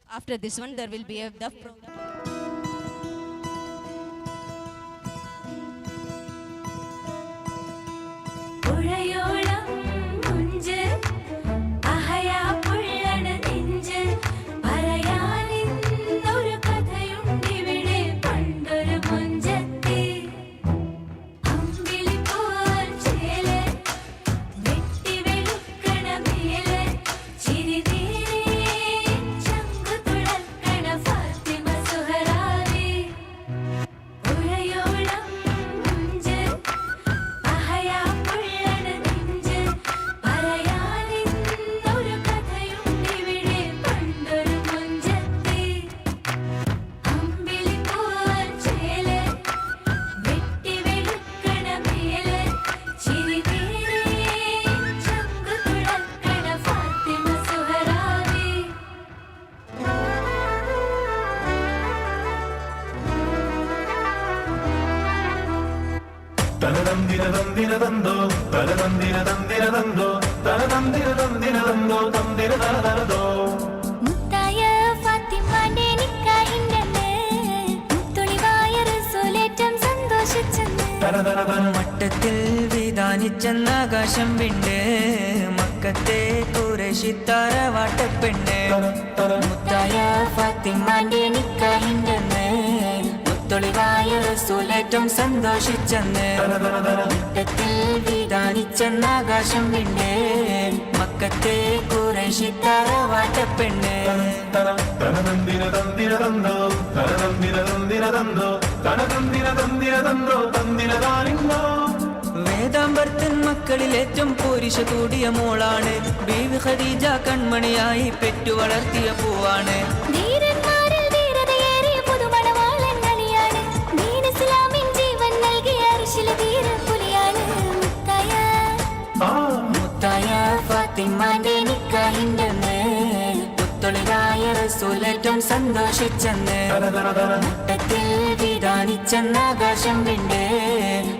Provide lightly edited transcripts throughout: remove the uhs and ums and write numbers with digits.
After this one, there will be a the program. തനതന്തിരതന്തിരതന്തോ തനതന്തിരതന്തിരതന്തോ തനതന്തിരതന്തിരതന്തോ തന്തിരതരതരതോ മുത്തായ ഫാത്തിമാന്റെ നിക്കാഹിന്റെന്ന് മുത്തൊളിവായ റസൂലേറ്റം സന്തോഷിച്ചെന്ന് മട്ടത്തിൽ വിധാനിച്ചെന്ന ആകാശം വിണ്ട് മക്കത്തെ ഖുറൈശിത്താര വാട്ടപ്പെണ്ണ് മുത്തായ ഫാത്തിമാന്റെ നിക്കാഹിന്റെന്ന് മുത്തൊളിവായ റസൂലേറ്റം സന്തോഷിച്ചെന്ന് മുട്ടത്തിൽ വിധാനിച്ചെന്ന ആകാശം വിണ്ട് മക്കത്തെ ഖുറൈശിത്താര വാട്ടപ്പെണ്ണ് തനതന്തിരതന്തിരതന്തോ തനതന്തിരതന്തിരതന്തോ തനതന്തിരതന്തിരതന്തോ തന്തിരതാനിന്നോ വേദാമ്പർത്തൻ മക്കളിൽ ഏറ്റവും പോരിശ കൂടിയ മോളാണ് ബീവി ഖദീജ കൺമണിയായി പെറ്റു വളർത്തിയ പൂവാണ് ധീരന്മാരിൽ ധീരതയേറിയ പുതുമണവാളൻ അലിയാണ് ദീൻ ഇസ്ലാമിൻ ജീവൻ നൽകിയ അർശിലെ ധീരപുലിയാണ് മുത്തായ ഫാത്തിമാന്റെ നിക്കാഹിന്റെന്ന് മുത്തൊളിവായ റസൂലേറ്റം സന്തോഷിച്ചെന്ന് മുട്ടത്തിൽ വിധാനിച്ചെന്ന ആകാശം വിണ്ട്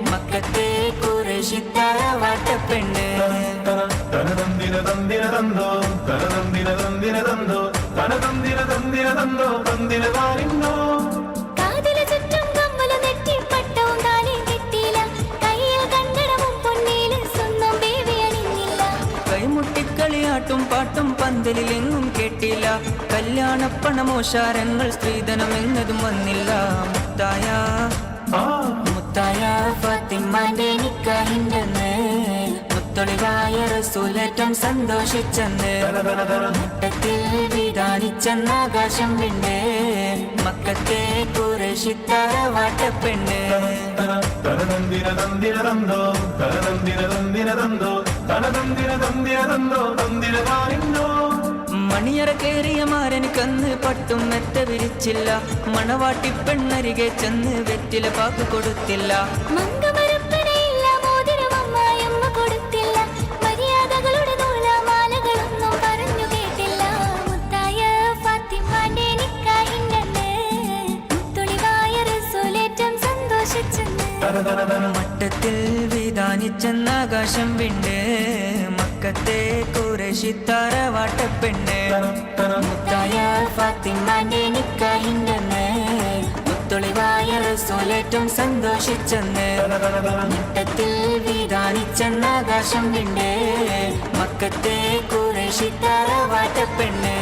മക്കത്തെ ഖുറൈശിത്താര വാട്ടപ്പെണ്ണ് തനതന്തിരതന്തിരതന്തോ തനതന്തിരതന്തിരതന്തോ തനതന്തിരതന്തിരതന്തോ തന്തിരതാനിന്നോ കാതിലെ ചുറ്റും കമ്മല നെറ്റി പട്ടവും താലിയും കെട്ടിയില്ല കയ്യിൽ കണ്ടടവും പൊന്നിയിലും സ്വന്തം ബേബി അണിഞ്ഞില്ല കൈമുട്ടിക്കളിയാട്ടും പാട്ടും പന്തലിലെങ്ങും കേട്ടില്ല കല്യാണപ്പണമോശാരങ്ങൾ സ്ത്രീധനം എന്നതും വന്നില്ല മുത്തായ ഫാത്തിമാന്റെ നിക്കാഹിന്റെന്ന് മുത്തൊളിവായ റസൂലേറ്റം സന്തോഷിച്ചെന്ന് മുട്ടത്തിൽ വിധാനിച്ചെന്ന ആകാശം വിണ്ട് മക്കത്തെ ഖുറൈശിത്താര വാട്ടപ്പെണ്ണ് തനതന്തിരതന്തിരതന്തോ തനതന്തിരതന്തിരതന്തോ തനതന്തിരതന്തിരതന്തോ തന്തിരതാനിന്നോ മണിയറ കേറിയ മാരന് കന്ന് പട്ടും മെത്ത വിരിച്ചില്ല മണവാട്ടി പെണ്ണരികെ ചെന്ന് വെറ്റില പാക്ക് കൊടുത്തില്ല മംഗമരപ്പണയില്ല മോതിരമമ്മായമ്മ കൊടുത്തില്ല മര്യാദകളുടെ നൂലാമാലകളൊന്നും പറഞ്ഞു കേട്ടില്ല മുത്തായ ഫാത്തിമാന്റെ നിക്കാഹിന്റെന്ന് മുത്തൊളിവായ റസൂലേറ്റം സന്തോഷിച്ചെന്ന് മട്ടത്തിൽ വിധാനിച്ചെന്ന ആകാശം വിണ്ട് മക്കത്തെ ഖുറൈശിത്താര വാട്ടപ്പെണ്ണ് മുത്തായ ഫാത്തിമാന്റെ നിക്കാഹിന്റെന്ന് മുത്തൊളിവായ റസൂലേറ്റം സന്തോഷിച്ചെന്ന് മുട്ടത്തിൽ വിധാനിച്ചെന്ന ആകാശം വിണ്ട് മക്കത്തെ ഖുറൈശിത്താര വാട്ടപ്പെണ്ണ്